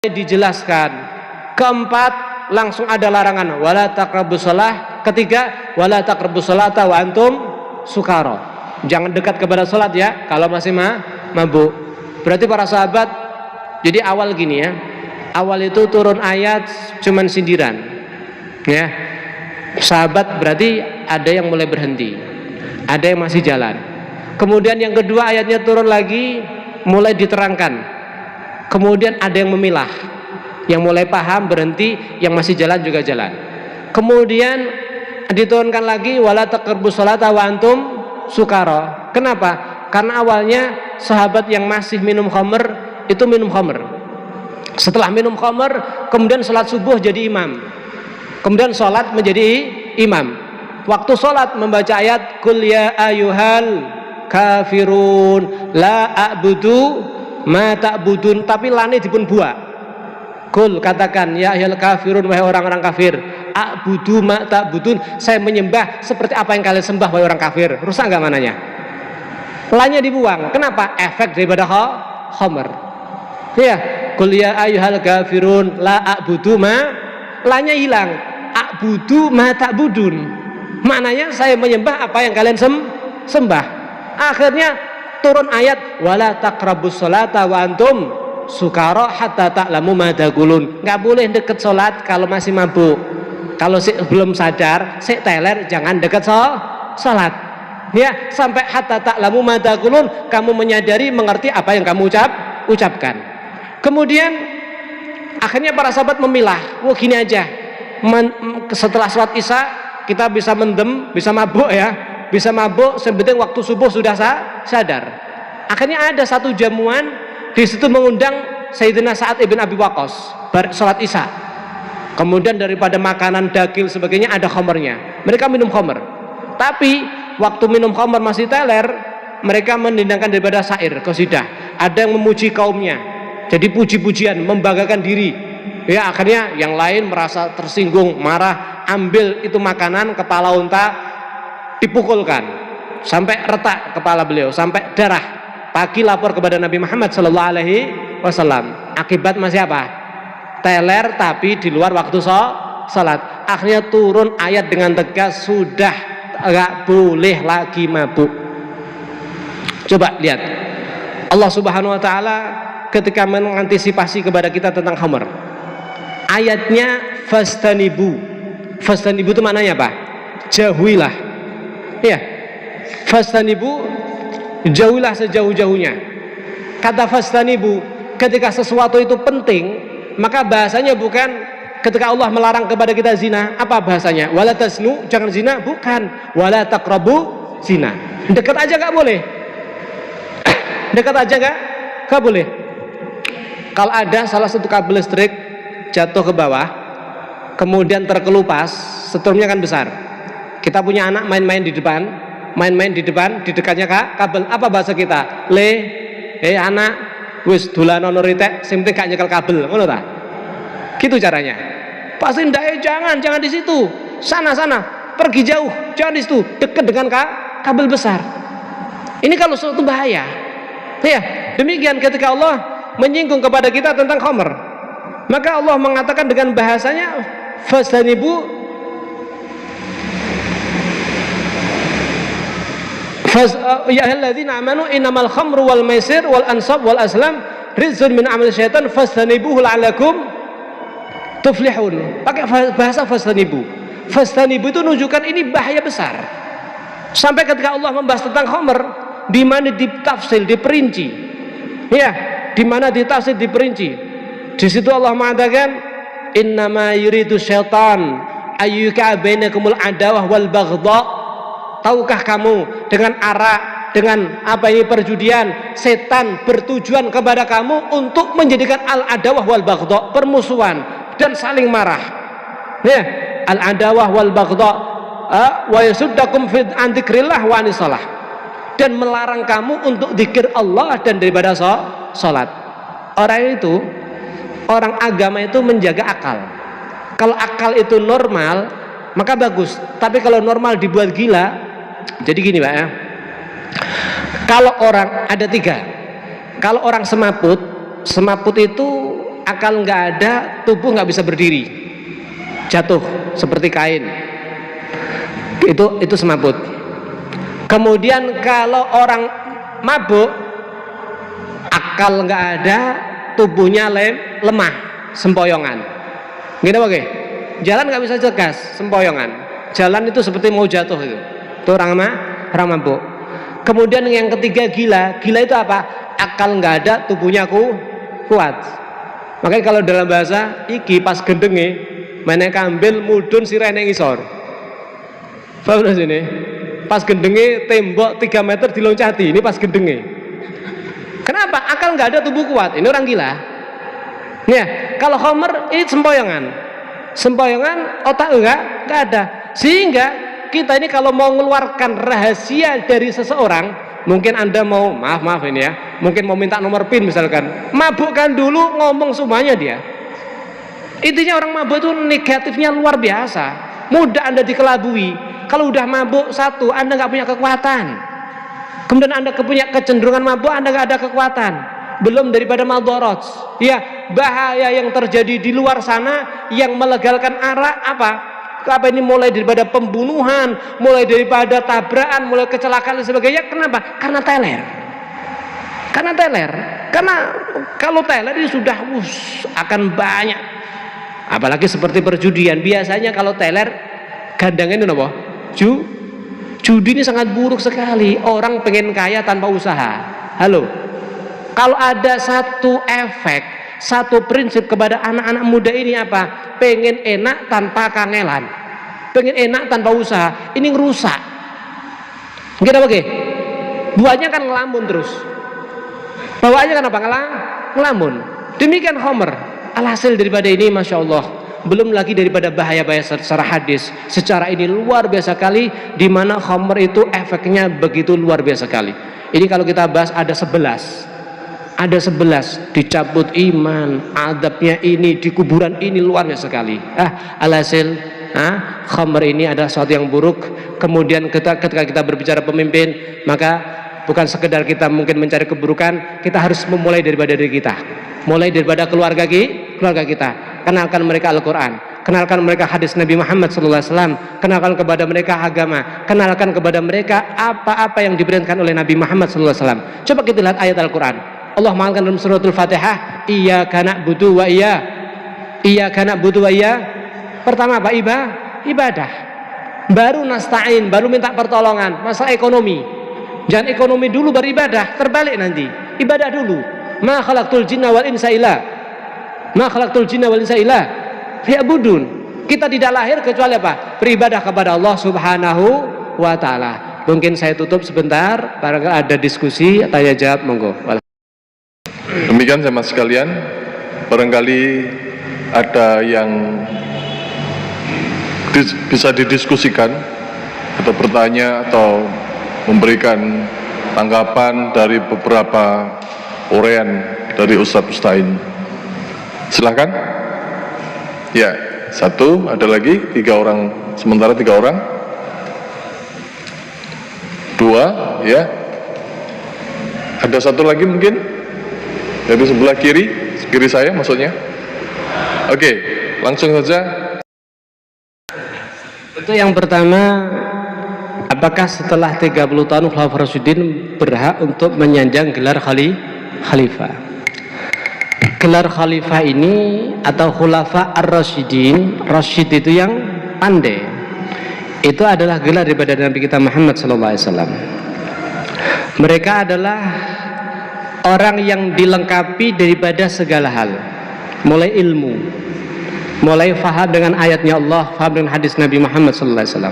dijelaskan. Keempat, langsung ada larangan, wala taqrabus shalah. Ketiga, wala taqrabus sholata wa antum sukara. Jangan dekat kepada sholat ya kalau masih mabuk. Berarti para sahabat, jadi awal gini ya, awal itu turun ayat cuman sindiran ya. Sahabat berarti ada yang mulai berhenti, ada yang masih jalan. Kemudian yang kedua ayatnya turun lagi, mulai diterangkan. Kemudian ada yang memilah, yang mulai paham berhenti, yang masih jalan juga jalan. Kemudian diturunkan lagi, wala taqrabus sholata wa antum sukara. Kenapa? Karena awalnya sahabat yang masih minum khamr itu minum khamr. Setelah minum khamr, kemudian sholat subuh jadi imam. Kemudian sholat menjadi imam. Waktu sholat membaca ayat Qul ya ayyuhal kafirun la a'budu ma ta'budun, tapi lane dipun buak. Qul, katakan, ya ayyuhal kafirun, wahai orang-orang kafir, a'budu ma ta'budun, saya menyembah seperti apa yang kalian sembah wahai orang kafir. Rusak enggak mananya? Lanya dibuang. Kenapa? Efek daripada khamr. Ya, Qul ya ayyuhal kafirun la a'budu ma, lanya hilang. A'budu ma ta'budun, maknanya saya menyembah apa yang kalian sembah. Akhirnya turun ayat wala taqrabus sholata wa antum sukara hatta ta'lamu ma taqulun. Enggak boleh deket sholat kalau masih mabuk. Kalau belum sadar, teler, jangan deket sholat. Ya, sampai hatta ta'lamu ma taqulun, kamu menyadari, mengerti apa yang kamu ucapkan. Kemudian akhirnya para sahabat memilah. Wah, gini aja. Setelah sholat isya kita bisa mendem, bisa mabuk ya. Bisa mabuk, sebenarnya waktu subuh sudah sadar. Akhirnya ada satu jamuan di situ mengundang Sayyidina Sa'ad ibn Abi Waqqas sholat isya. Kemudian daripada makanan daging sebagainya ada khamrnya, mereka minum khamr. Tapi waktu minum khamr masih teler, mereka menendangkan daripada syair qasidah. Ada yang memuji kaumnya, jadi puji-pujian, membanggakan diri. Ya, akhirnya yang lain merasa tersinggung, marah, ambil itu makanan, kepala unta dipukulkan sampai retak kepala beliau, sampai darah. Pagi lapor kepada Nabi Muhammad SAW. Akibat masih apa? Teler tapi di luar waktu salat. Akhirnya turun ayat dengan tegas, sudah enggak boleh lagi mabuk. Coba lihat, Allah Subhanahu Wa Taala ketika mengantisipasi kepada kita tentang khamr, ayatnya fastanibu. Fastanibu itu maknanya apa? Jauhilah. Ya, fastanibu, jauhilah sejauh-jauhnya. Kata fastanibu, ketika sesuatu itu penting, maka bahasanya bukan ketika Allah melarang kepada kita zina. Apa bahasanya? Wala tasnu, jangan zina, bukan. Wala taqrabu zina. Dekat aja nggak boleh. Dekat aja nggak boleh. Kalau ada salah satu kabel listrik jatuh ke bawah, kemudian terkelupas, setrumnya kan besar. Kita punya anak main-main di depan, di dekatnya kabel. Apa bahasa kita? Anak, wis dolanono ritek, sing penting gak nyekel kabel, ngono ta? Gitu caranya. Pasti ndak, jangan di situ. Sana, pergi jauh, jangan di situ, dekat dengan kabel besar. Ini kalau suatu bahaya. Ya, demikian ketika Allah menyinggung kepada kita tentang khamr, maka Allah mengatakan dengan bahasanya fasanibu, ya ayyuhalladzina amanu innamal khamru wal maisir wal ansab wal aslam rizqun min amali syaitan fastanibuhu la'alakum tuflihun. Pakai bahasa fastanibu. Fastanibu itu menunjukkan ini bahaya besar. Sampai ketika Allah membahas tentang khamr, di mana ditafsir, diperinci. Ya, di mana ditafsir, diperinci. Di situ Allah mengatakan innama yuridu syaitan ayyuka bainakumul adawah wal baghdha. Tahukah kamu dengan arak, dengan apa ini perjudian, setan bertujuan kepada kamu untuk menjadikan al-adawah wal baghdha, permusuhan dan saling marah. Ya, al-adawah wal baghdha wa yasuddakum fi an dzikrillah wa anis shalah, dan melarang kamu untuk zikir Allah dan daripada salat. Orang agama itu menjaga akal. Kalau akal itu normal, maka bagus. Tapi kalau normal dibuat gila, jadi gini Pak ya, kalau orang ada tiga. Kalau orang semaput itu akal nggak ada, tubuh nggak bisa berdiri, jatuh seperti kain. Itu semabut. Kemudian kalau orang mabuk, akal nggak ada, tubuhnya lemah, sempoyongan. Gini oke, jalan nggak bisa tegas, sempoyongan. Jalan itu seperti mau jatuh itu. Itu orang mabuk. Kemudian yang ketiga gila. Gila itu apa? Akal nggak ada, tubuhnya kuat. Makanya kalau dalam bahasa iki pas gendenge, mana kambil mudun sirene ngisor. Paham sini? Pas gendenge tembok 3 meter diloncati, ini pas gendenge. Kenapa? Akal nggak ada, tubuh kuat. Ini orang gila. Ya, kalau Homer ini sempoyongan, otak enggak ada. Sehingga kita ini kalau mau mengeluarkan rahasia dari seseorang, mungkin Anda mau maaf ini ya, mungkin mau minta nomor PIN misalkan, mabukkan dulu, ngomong semuanya dia. Intinya orang mabuk itu negatifnya luar biasa, mudah Anda dikelabui. Kalau udah mabuk satu, Anda nggak punya kekuatan. Kemudian Anda punya kecenderungan mabuk, Anda nggak ada kekuatan. Belum daripada madharat, ya, bahaya yang terjadi di luar sana yang melegalkan arak apa ini, mulai daripada pembunuhan, mulai daripada tabrakan, mulai kecelakaan dan sebagainya. Kenapa? Karena teler. Karena kalau teler ini sudah akan banyak. Apalagi seperti perjudian. Biasanya kalau teler gandangnya itu apa? Judi ini sangat buruk sekali. Orang pengen kaya tanpa usaha. Halo. Kalau ada satu efek, satu prinsip kepada anak-anak muda ini apa? Pengen enak tanpa kangelan, pengen enak tanpa usaha. Ini ngerusak. Gak apa? Buahnya kan ngelamun terus. Bawaannya kan apa? Ngelamun. Demikian Homer. Alhasil daripada ini, masya Allah. Belum lagi daripada bahaya-bahaya secara hadis. Secara ini luar biasa kali, di mana Homer itu efeknya begitu luar biasa kali. Ini kalau kita bahas ada 11. Ada 11, dicabut iman, adabnya ini, di kuburan ini luar biasa sekali. Alhasil, khamr ini adalah sesuatu yang buruk. Kemudian ketika kita berbicara pemimpin, maka bukan sekedar kita mungkin mencari keburukan, kita harus memulai daripada diri kita, mulai daripada keluarga kita. Kenalkan mereka Al-Quran, kenalkan mereka hadis Nabi Muhammad SAW, kenalkan kepada mereka agama, kenalkan kepada mereka apa-apa yang diperintahkan oleh Nabi Muhammad SAW. Coba kita lihat ayat Al-Quran. Allah mengatakan dalam suratul Fatihah, iyyaka na'budu wa iya. Pertama apa? Ibadah. Baru nasta'in, baru minta pertolongan. Masalah ekonomi, jangan ekonomi dulu baru ibadah, terbalik nanti. Ibadah dulu. Ma khalaqtul jinna wal insa illa liya'budun. Kita tidak lahir kecuali apa? Beribadah kepada Allah Subhanahu wa ta'ala. Mungkin saya tutup sebentar, barangkali ada diskusi, tanya jawab, monggo. Demikian jemaah sekalian, barangkali ada yang bisa didiskusikan atau bertanya atau memberikan tanggapan dari beberapa uraian dari Ustadz Ustain. Silahkan. Ya, satu, ada lagi, 3 orang, sementara 3 orang. 2, ya. Ada satu lagi mungkin dari sebelah kiri saya maksudnya. Oke, langsung saja. Itu yang pertama, apakah setelah 30 tahun Khulafaur Rasyidin berhak untuk menyanjang gelar khalifah? Gelar khalifah ini atau Khulafa ar-Rasyidin, Rasyid itu yang pandai, itu adalah gelar daripada Nabi kita Muhammad SAW. Mereka adalah orang yang dilengkapi daripada segala hal, mulai ilmu, mulai faham dengan ayatnya Allah, faham dengan hadis Nabi Muhammad SAW.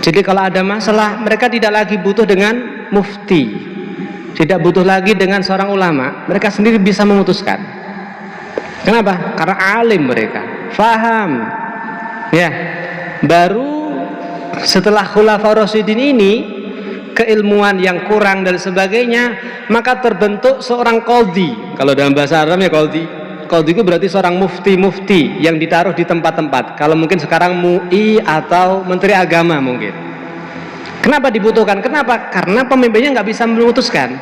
Jadi kalau ada masalah, mereka tidak lagi butuh dengan mufti, tidak butuh lagi dengan seorang ulama, mereka sendiri bisa memutuskan. Kenapa? Karena alim mereka, faham. Ya, baru setelah Khulafaur Rasyidin ini, keilmuan yang kurang dan sebagainya, maka terbentuk seorang qadhi. Kalau dalam bahasa Arabnya qadhi itu berarti seorang mufti yang ditaruh di tempat-tempat. Kalau mungkin sekarang MUI atau Menteri Agama mungkin. Kenapa dibutuhkan? Kenapa? Karena pemimpinnya nggak bisa memutuskan.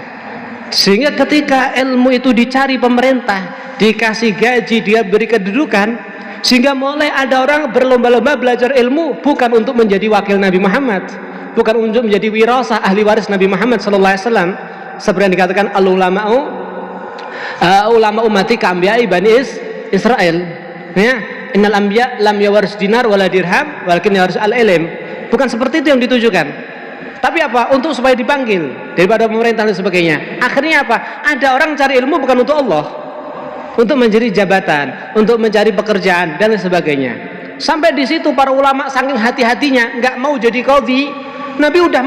Sehingga ketika ilmu itu dicari pemerintah, dikasih gaji, dia beri kedudukan, sehingga mulai ada orang berlomba-lomba belajar ilmu bukan untuk menjadi wakil Nabi Muhammad, bukan untuk menjadi wirasah ahli waris Nabi Muhammad sallallahu alaihi wasallam, seperti yang dikatakan ulama ummati ka'ambiyai bani Israel, ya, innal anbiya lam yawaris dinar wala dirham walakin yawaris al-ilm. Bukan seperti itu yang ditujukan, tapi apa? Untuk supaya dipanggil daripada pemerintah dan sebagainya. Akhirnya apa? Ada orang cari ilmu bukan untuk Allah, untuk menjadi jabatan, untuk mencari pekerjaan dan sebagainya. Sampai di situ para ulama saking hati-hatinya nggak mau jadi qadhi. Nabi udah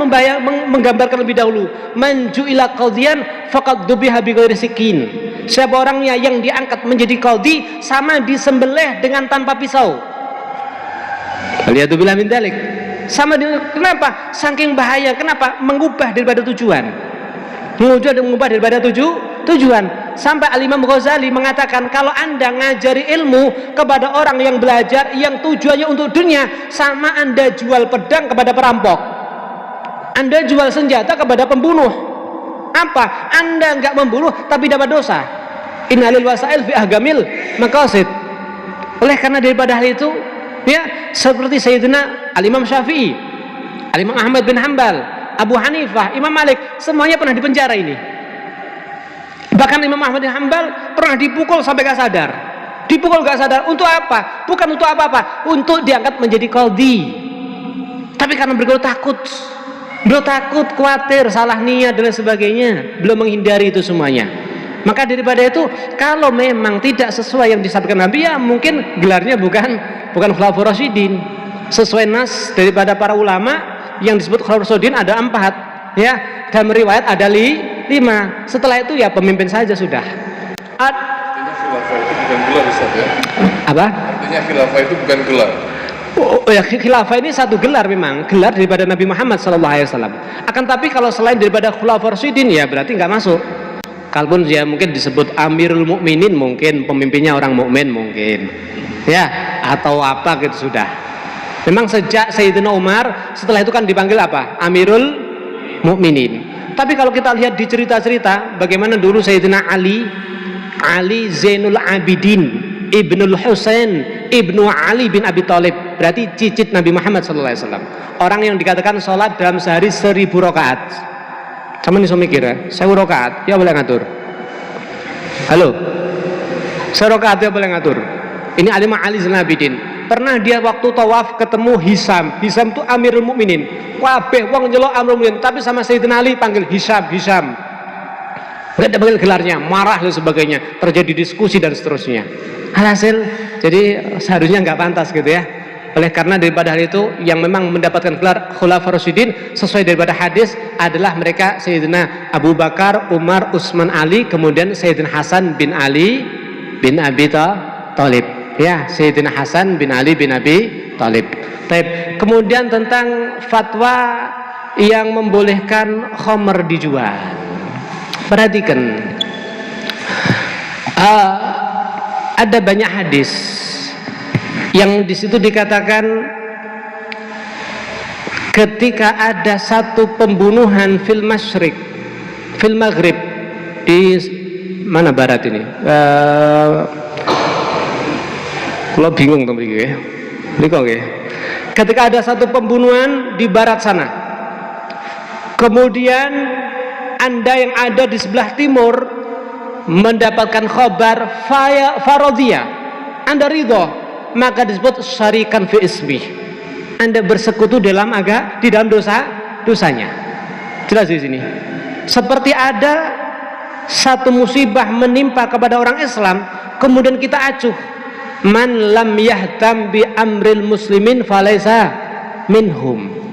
menggambarkan lebih dahulu, man ju'ila qadhiyan faqad dubiha bi ghairi sikin. Siapa orangnya yang diangkat menjadi qadhi sama disembelih dengan tanpa pisau. Waliyadu billah min dzalik. Sama dengan, kenapa? Saking bahaya. Kenapa? Mengubah daripada tujuan. Mengubah daripada tujuan. Sampai Al-Imam Ghazali mengatakan, kalau Anda ngajari ilmu kepada orang yang belajar yang tujuannya untuk dunia, sama Anda jual pedang kepada perampok, Anda jual senjata kepada pembunuh. Apa? Anda enggak membunuh tapi dapat dosa. Innalil wasail fi ahgamil maqasid. Oleh karena daripada hal itu, ya, seperti Sayyidina Al-Imam Syafi'i, Al-Imam Ahmad bin Hanbal, Abu Hanifah, Imam Malik, semuanya pernah dipenjara ini. Bahkan Imam Ahmad bin Hanbal pernah dipukul sampai gak sadar. Dipukul gak sadar. Untuk apa? Bukan untuk apa-apa, untuk diangkat menjadi qadhi. Tapi karena beliau takut, khawatir, salah niat dan sebagainya, belum menghindari itu semuanya. Maka daripada itu, kalau memang tidak sesuai yang disampaikan Nabi, ya mungkin gelarnya bukan Khulafaur Rasyidin. Sesuai nas daripada para ulama yang disebut Khulafaur Rasyidin ada 4, ya. Dalam riwayat ada 5. Setelah itu ya pemimpin saja sudah. Artinya khilafah itu bukan gelar, Ustaz, ya? Apa? Artinya khilafah itu bukan gelar. Oh ya, khilafah ini satu gelar, memang gelar daripada Nabi Muhammad SAW. Akan tapi kalau selain daripada Khulafaur Rasyidin, ya berarti nggak masuk. Kalaupun ya mungkin disebut Amirul Mukminin, mungkin pemimpinnya orang mukmin mungkin, ya, atau apa gitu sudah. Memang sejak Sayyidina Umar, setelah itu kan dipanggil apa? Amirul Mukminin. Tapi kalau kita lihat di cerita-cerita, bagaimana dulu Sayyidina Ali Zainul Abidin Ibnul Husain Ibnu Ali bin Abi Thalib, berarti cicit Nabi Muhammad SAW. Orang yang dikatakan sholat dalam sehari 1000 rakaat. Sama nih mikir ya, 1000 rakaat, ya boleh ngatur. Halo, 1000 rakaat ya boleh ngatur. Ini Alimah Ali Zainul Abidin. Pernah dia waktu tawaf ketemu Hisam itu Amirul Mukminin. Wabeh wong nyelok Amirul Mukminin, tapi sama Sayyidina Ali panggil Hisam. Enggak ada panggil gelarnya, marah dan sebagainya. Terjadi diskusi dan seterusnya. Alhasil, jadi seharusnya nggak pantas gitu ya. Oleh karena daripada hal itu, yang memang mendapatkan gelar Khulafaur Rasyidin sesuai daripada hadis adalah mereka Sayyidina Abu Bakar, Umar, Utsman, Ali, kemudian Sayyidina Hasan bin Ali bin Abi Thalib. Ya, Sayyidina Hasan bin Ali bin Abi Thalib. Kemudian tentang fatwa yang membolehkan khamr dijual. Perhatikan, ada banyak hadis yang di situ dikatakan ketika ada satu pembunuhan fil maghrib di mana barat ini, kalau bingung teman ya, ketika ada satu pembunuhan di barat sana, kemudian Anda yang ada di sebelah timur mendapatkan khabar faradiyah, Anda ridho, maka disebut syarikan fi ismi, Anda bersekutu dalam dosanya. Jelas di sini. Seperti ada satu musibah menimpa kepada orang Islam, kemudian kita acuh, man lam yahtam bi amril muslimin falaisa minhum.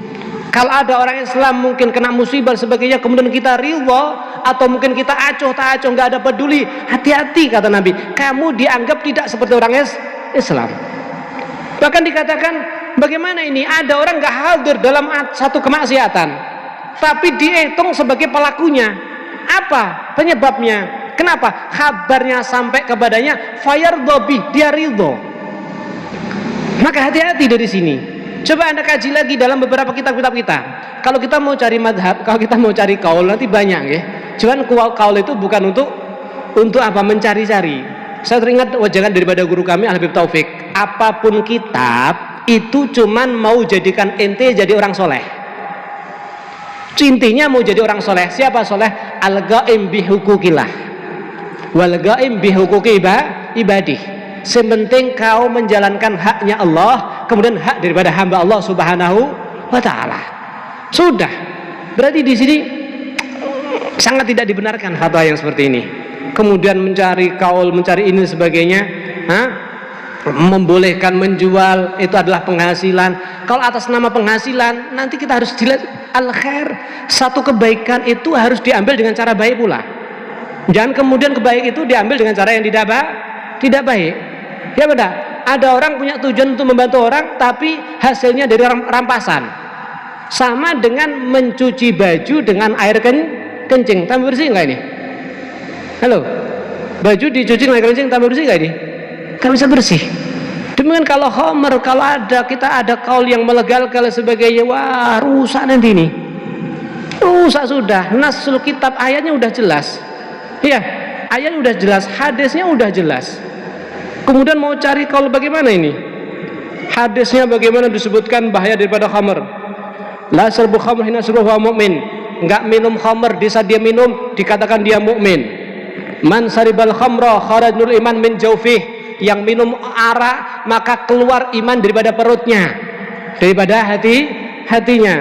Kalau ada orang Islam mungkin kena musibah sebagainya, kemudian kita ridho atau mungkin kita acuh tak acuh, nggak ada peduli, hati-hati kata Nabi, kamu dianggap tidak seperti orang Islam. Bahkan dikatakan, bagaimana ini ada orang nggak hadir dalam satu kemaksiatan, tapi dihitung sebagai pelakunya. Apa penyebabnya? Kenapa? Kabarnya sampai kepadanya, fayardhabi, dia ridho. Maka hati-hati dari sini. Coba Anda kaji lagi dalam beberapa kitab-kitab kita. Kalau kita mau cari madhab, kalau kita mau cari kaul, nanti banyak ya. Cuman kaul itu bukan untuk apa? Mencari-cari. saya teringat wajangan daripada guru kami Al Habib Taufik, apapun kitab itu cuman mau jadikan ente jadi orang soleh. Intinya mau jadi orang soleh. Siapa soleh? Al-ghaim bihukukillah wal ghaim bihukuki ibadih. Sepenting kau menjalankan haknya Allah, kemudian hak daripada hamba Allah Subhanahu wa taala. Sudah. Berarti di sini sangat tidak dibenarkan fatwa yang seperti ini. Kemudian mencari kaul, mencari ini sebagainya, membolehkan menjual itu adalah penghasilan. Kalau atas nama penghasilan, nanti kita harus dilihat al-khair. Satu kebaikan itu harus diambil dengan cara baik pula. Jangan kemudian kebaikan itu diambil dengan cara yang tidak baik. Ya benar. Ada orang punya tujuan untuk membantu orang, tapi hasilnya dari rampasan. Sama dengan mencuci baju dengan air kencing. Tambah bersih nggak ini? Halo, baju dicuci dengan air kencing tambah bersih nggak ini? Nggak bisa bersih. Demikian kalau khamr, kalau kita ada kaul yang melegalkan sebagainya, wah rusak nanti ini. Rusak sudah. Nasul kitab ayatnya udah jelas. Iya, ayatnya udah jelas, hadisnya udah jelas. Kemudian mau cari kaul bagaimana ini? Hadisnya bagaimana disebutkan bahaya daripada khamr? La syarbu khamr hina syarbuhu mu'min. Enggak minum khamr di saat dia minum dikatakan dia mukmin. Man saribal khamra kharajul iman min jawfih. Yang minum arak maka keluar iman daripada perutnya, daripada hatinya.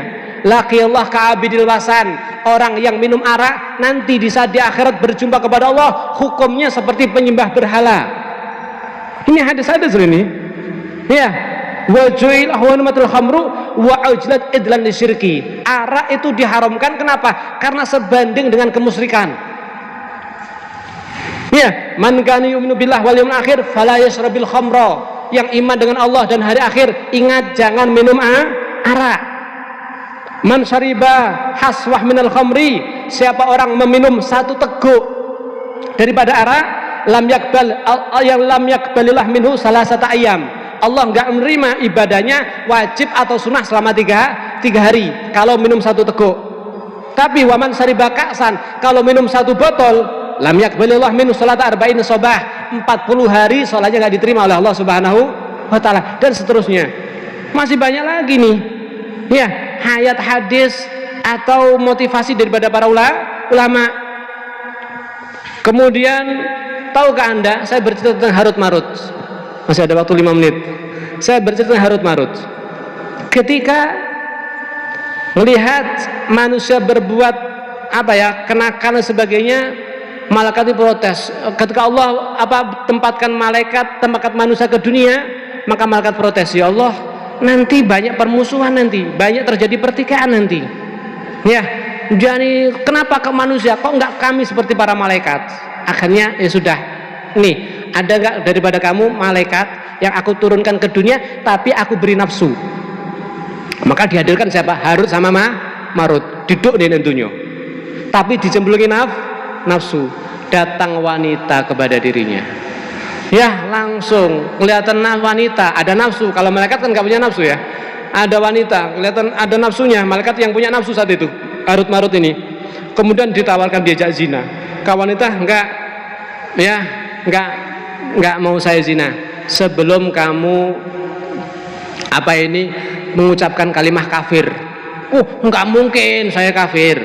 Laqiyallah ka'abidil wasan. Orang yang minum arak nanti di saat di akhirat berjumpa kepada Allah hukumnya seperti penyembah berhala. Ini hadis-hadis ini. Ya. Wa ju'il ahwanumatul khamru wa ujlat idlan lisyirki. Arak itu diharamkan kenapa? Karena sebanding dengan kemusyrikan. Ya, man kana yu'minu billah wal yawmil akhir fala yashrabil khamra. Yang iman dengan Allah dan hari akhir, ingat jangan minum arak. Man syariba haswah minal khamri. Siapa orang meminum satu teguk daripada arak, lam yakbalillah minhu salasata ayyam. Allah enggak menerima ibadahnya wajib atau sunnah selama tiga hari kalau minum satu teguk. Tapi waman syariba ka'san, kalau minum satu botol, lam yakbalillah minhu salata arba'in sobah, 40 hari sholatnya enggak diterima oleh Allah Subhanahu wa taala, dan seterusnya. Masih banyak lagi nih. Ya, ayat hadis atau motivasi daripada para ulama. Kemudian tahukah Anda, saya bercerita tentang Harut Marut. Masih ada waktu 5 menit. Saya bercerita tentang Harut Marut. Ketika melihat manusia berbuat kenakalan dan sebagainya, malaikat itu protes. Ketika Allah tempatkan manusia ke dunia, maka malaikat protes, ya Allah, nanti banyak permusuhan, nanti banyak terjadi pertikaian nanti. Ya, jadi kenapa ke manusia kok enggak kami seperti para malaikat? Akhirnya ya sudah. Nih, ada enggak daripada kamu malaikat yang aku turunkan ke dunia tapi aku beri nafsu? Maka dihadirkan siapa? Harut sama Marut. Duduk di nentunya. Tapi dicemplungi nafsu. Datang wanita kepada dirinya. Ya, langsung kelihatan wanita ada nafsu. Kalau malaikat kan enggak punya nafsu ya. Ada wanita, kelihatan ada nafsunya. Malaikat yang punya nafsu saat itu, Harut Marut ini. Kemudian ditawarkan diajak zina. Kau wanita enggak mau saya zina sebelum kamu mengucapkan kalimah kafir. Enggak mungkin saya kafir.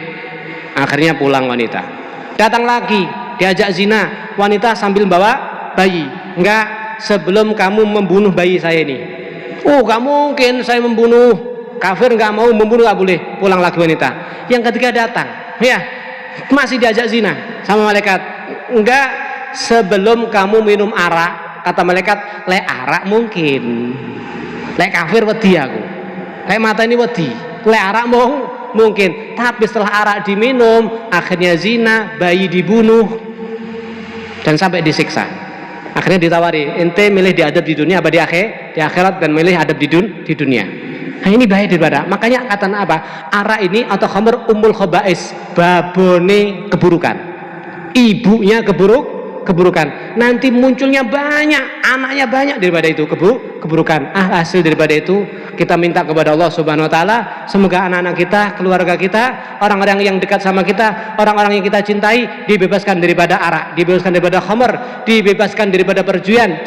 Akhirnya pulang wanita. Datang lagi diajak zina, wanita sambil bawa bayi. Enggak, sebelum kamu membunuh bayi saya ini. Enggak mungkin saya membunuh. Kafir enggak mau membunuh, enggak boleh. Pulang lagi wanita. Yang ketiga datang, ya, masih diajak zina sama malaikat. Enggak, sebelum kamu minum arak. Kata malaikat, le arak mungkin. Le kafir wedi aku. Le mata ini wedi. Le arak mungkin. Tapi setelah arak diminum, akhirnya zina, bayi dibunuh, dan sampai disiksa. Akhirnya ditawari, ente milih diadab di dunia apa di akhirat, dan milih adab di dunia. Nah, ini bahaya daripada. Makanya kata arak ini atau khamr ummul khaba'is, babone keburukan, ibunya keburukan. Nanti munculnya banyak, anaknya banyak daripada itu keburukan. Hasil daripada itu kita minta kepada Allah Subhanahu wa taala, semoga anak-anak kita, keluarga kita, orang-orang yang dekat sama kita, orang-orang yang kita cintai dibebaskan daripada arak, dibebaskan daripada khamr, dibebaskan daripada perjudian.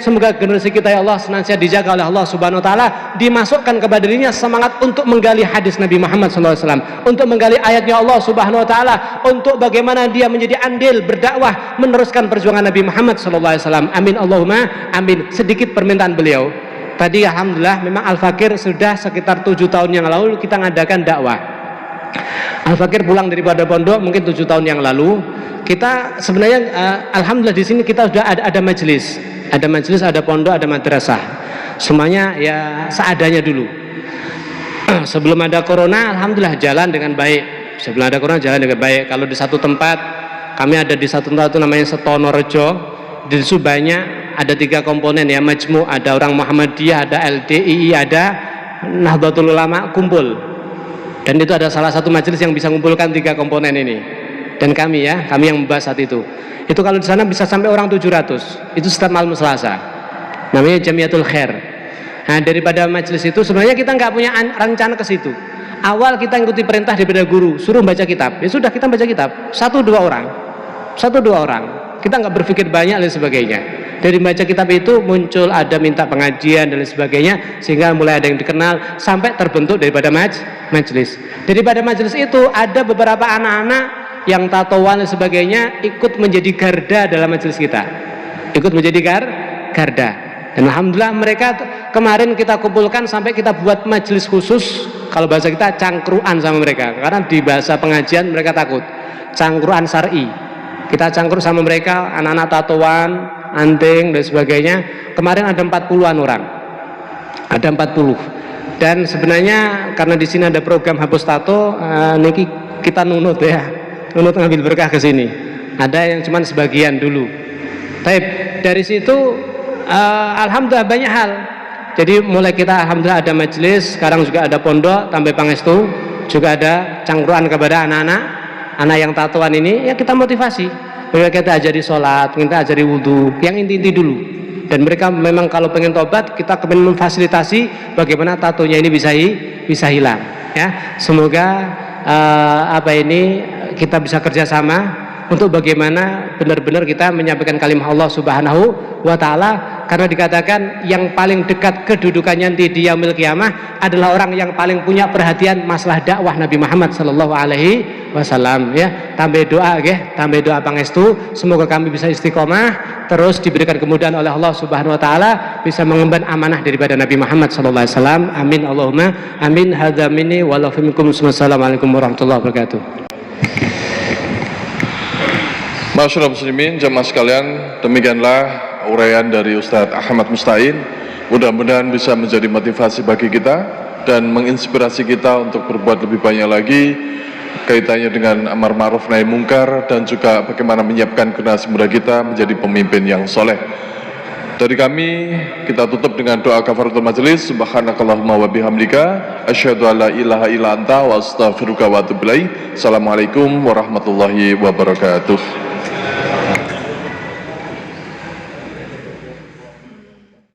Semoga generasi kita ya Allah senantiasa dijaga oleh Allah Subhanahu wa taala, dimasukkan kepada dirinya semangat untuk menggali hadis Nabi Muhammad SAW, untuk menggali ayatnya Allah Subhanahu wa taala, untuk bagaimana dia menjadi andil berdakwah meneruskan perjuangan Nabi Muhammad SAW. Amin Allahumma amin. Sedikit permintaan beliau. Tadi alhamdulillah memang Al-Fakir sudah sekitar 7 tahun yang lalu kita ngadakan dakwah. Al-Fakir pulang daripada pondok mungkin 7 tahun yang lalu. Kita sebenarnya alhamdulillah di sini kita sudah ada majelis. Ada majelis, ada pondok, ada madrasah. Semuanya ya seadanya dulu. Sebelum ada corona alhamdulillah jalan dengan baik. Sebelum ada corona jalan dengan baik. Kalau di satu tempat, kami ada di satu tempat itu namanya Setonorejo. Di situ banyak, ada 3 komponen ya, majmu, ada orang Muhammadiyah, ada LDII, ada Nahdlatul Ulama kumpul. Dan itu ada salah satu majelis yang bisa mengumpulkan 3 komponen ini. Dan kami ya, kami yang membahas saat itu. Itu kalau di sana bisa sampai orang 700. Itu setiap malam Selasa. Namanya Jamiatul Khair. Nah, daripada majelis itu sebenarnya kita nggak punya rencana ke situ. Awal kita ikuti perintah daripada guru, suruh baca kitab. Ya sudah, kita baca kitab. 1-2 orang. 1-2 orang. Kita nggak berpikir banyak dan sebagainya. Dari baca kitab itu muncul ada minta pengajian dan sebagainya, sehingga mulai ada yang dikenal sampai terbentuk daripada majelis. Daripada majelis itu ada beberapa anak-anak yang tatoan dan sebagainya ikut menjadi garda dalam majelis kita. Ikut menjadi garda. Dan alhamdulillah mereka kemarin kita kumpulkan sampai kita buat majelis khusus, kalau bahasa kita cangkruan sama mereka, karena di bahasa pengajian mereka takut. Cangkruan syar'i. Kita cangkruk sama mereka, anak-anak tatoan, anting dan sebagainya. Kemarin ada 40-an orang. Ada 40. Dan sebenarnya karena di sini ada program hapus tato, niki kita nunut ya. Nunut ngambil berkah ke sini. Ada yang cuman sebagian dulu. Tapi dari situ alhamdulillah banyak hal. Jadi mulai kita alhamdulillah ada majelis, sekarang juga ada pondok tambah pangestu, juga ada cangkruan kepada anak yang tatoan ini, ya kita motivasi. Mereka kita ajari sholat, kita ajari wudhu, yang inti-inti dulu. Dan mereka memang kalau pengen tobat, kita pengen memfasilitasi bagaimana tatonya ini bisa hilang. Ya, semoga kita bisa kerjasama untuk bagaimana benar-benar kita menyampaikan kalimah Allah Subhanahu wa taala, karena dikatakan yang paling dekat kedudukannya nanti di yaumil qiyamah adalah orang yang paling punya perhatian masalah dakwah Nabi Muhammad sallallahu alaihi wasallam ya. Tambah doa pangestu, semoga kami bisa istiqomah terus diberikan kemudahan oleh Allah Subhanahu wa taala, bisa mengemban amanah daripada Nabi Muhammad sallallahu alaihi wasallam. Amin Allahumma amin. Hadza minni wa lakum. Wassalamualaikum warahmatullahi wabarakatuh. Masyaallah muslimin jamaah sekalian, demikianlah uraian dari Ustadz Ahmad Musta'in. Mudah-mudahan bisa menjadi motivasi bagi kita dan menginspirasi kita untuk berbuat lebih banyak lagi kaitannya dengan amar ma'ruf nahi mungkar, dan juga bagaimana menyiapkan generasi muda kita menjadi pemimpin yang soleh. Dari kami kita tutup dengan doa kafaratul majelis. Subhanakallahumma wa bihamdika asyhadu an la ilaha illa anta wa astaghfiruka wa atubu ilaik. Assalamualaikum warahmatullahi wabarakatuh.